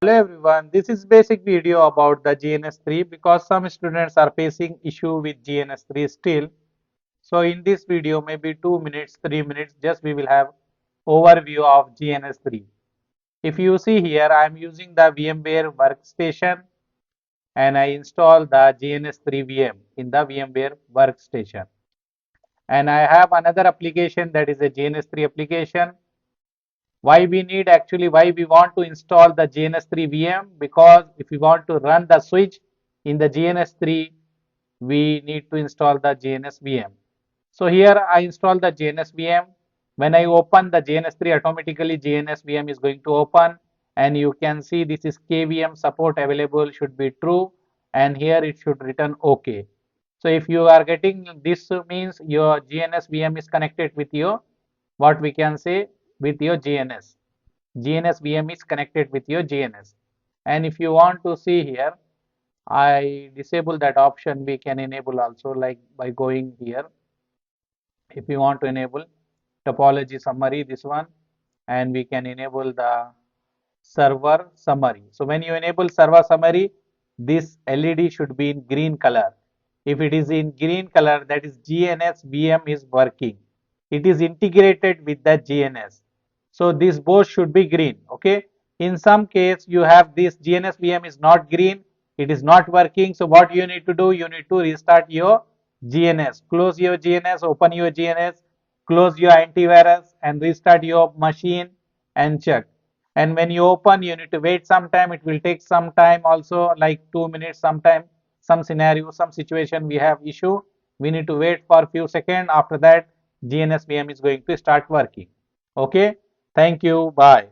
Hello everyone, this is basic video about the GNS3 because some students are facing issue with GNS3 still. So in this video, maybe 2 minutes, 3 minutes, just we will have overview of GNS3. If you see here, I am using the VMware workstation and I install the GNS3 VM in the VMware workstation. And I have another application that is a GNS3 application. Why we need actually, why we want to install the GNS3 VM? Because if we want to run the switch in the GNS3, we need to install the GNS VM. So here I install the GNS VM. When I open the GNS3, automatically GNS VM is going to open, and you can see this is KVM support available should be true, and here it should return OK. So if you are getting this, means your GNS VM is connected with your, what we can say, with your GNS. GNS VM is connected with your GNS. And if you want to see here, I disable that option. We can enable also, like by going here. If you want to enable topology summary, this one, and we can enable the server summary. So when you enable server summary, this LED should be in green color. If it is in green color, that is GNS VM is working. It is integrated with the GNS. So this both should be green. Okay. In some case, you have this GNS VM is not green. It is not working. So what you need to do? You need to restart your GNS. Close your GNS, open your GNS, close your antivirus and restart your machine and check. And when you open, you need to wait some time. It will take some time also, like 2 minutes sometime. Some scenario, some situation we have issue, we need to wait for a few seconds. After that, GNS VM is going to start working. Okay, thank you, bye.